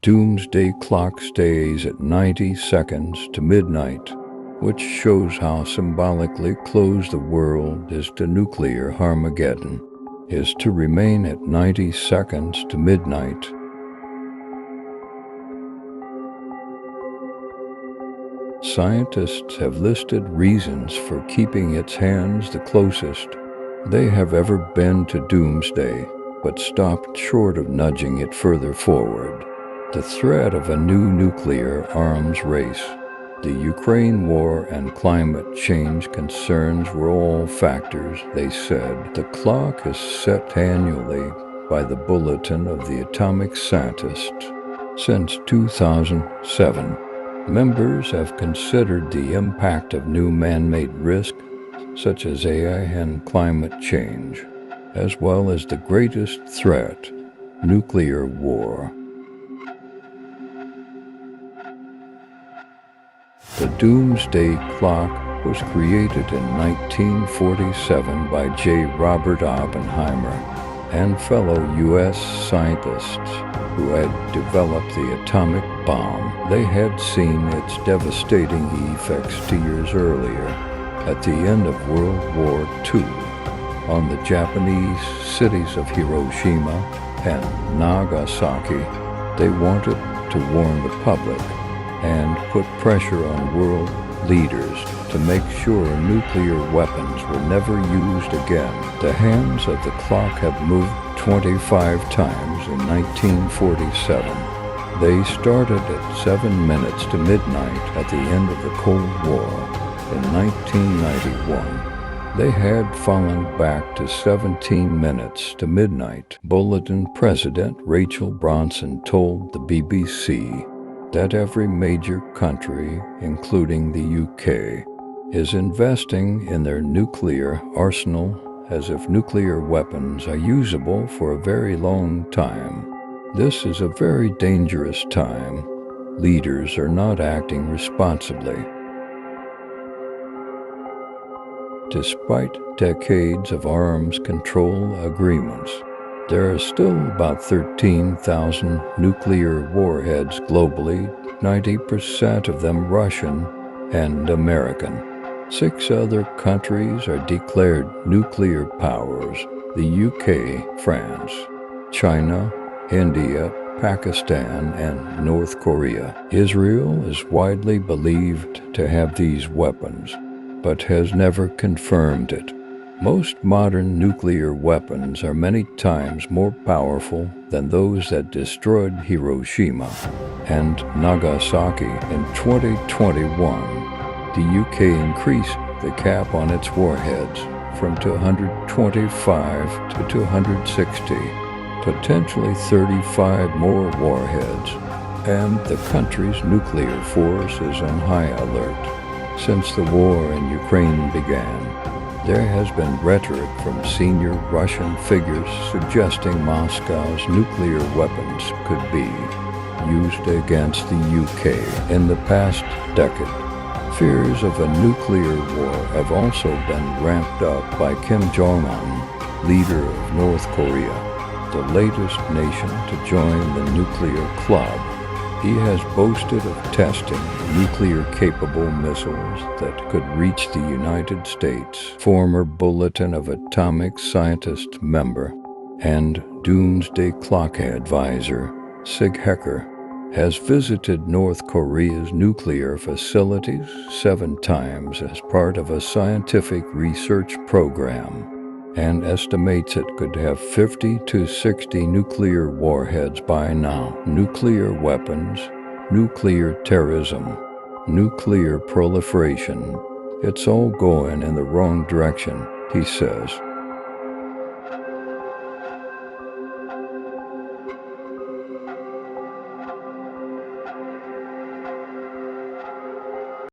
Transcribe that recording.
Doomsday Clock stays at 90 seconds to midnight, which shows how symbolically close the world is to nuclear Armageddon, is to remain at 90 seconds to midnight. Scientists have listed reasons for keeping its hands the closest they have ever been to doomsday, but stopped short of nudging it further forward. The threat of a new nuclear arms race, the Ukraine war, and climate change concerns were all factors, they said. The clock is set annually by the Bulletin of the Atomic Scientist. Since 2007, members have considered the impact of new man-made risk, such as AI and climate change, as well as the greatest threat, nuclear war. The Doomsday Clock was created in 1947 by J. Robert Oppenheimer and fellow U.S. scientists who had developed the atomic bomb. They had seen its devastating effects 2 years earlier, at the end of World War II, on the Japanese cities of Hiroshima and Nagasaki. They wanted to warn the public and put pressure on world leaders to make sure nuclear weapons were never used again. The hands of the clock have moved 25 times in 1947. They started at 7 minutes to midnight at the end of the Cold War. In 1991, they had fallen back to 17 minutes to midnight. Bulletin President Rachel Bronson told the BBC that every major country, including the UK, is investing in their nuclear arsenal as if nuclear weapons are usable for a very long time. This is a very dangerous time. Leaders are not acting responsibly. Despite decades of arms control agreements, there are still about 13,000 nuclear warheads globally, 90% of them Russian and American. 6 other countries are declared nuclear powers: the UK, France, China, India, Pakistan, and North Korea. Israel is widely believed to have these weapons, but has never confirmed it. Most modern nuclear weapons are many times more powerful than those that destroyed Hiroshima and Nagasaki. In 2021, the UK increased the cap on its warheads from 225 to 260, potentially 35 more warheads, and the country's nuclear force is on high alert. Since the war in Ukraine began, there has been rhetoric from senior Russian figures suggesting Moscow's nuclear weapons could be used against the UK in the past decade. Fears of a nuclear war have also been ramped up by Kim Jong-un, leader of North Korea, the latest nation to join the nuclear club. He has boasted of testing nuclear-capable missiles that could reach the United States. Former Bulletin of Atomic Scientist member and Doomsday Clock advisor Sig Hecker has visited North Korea's nuclear facilities 7 times as part of a scientific research program, and estimates it could have 50 to 60 nuclear warheads by now. Nuclear weapons, nuclear terrorism, nuclear proliferation, it's all going in the wrong direction, he says.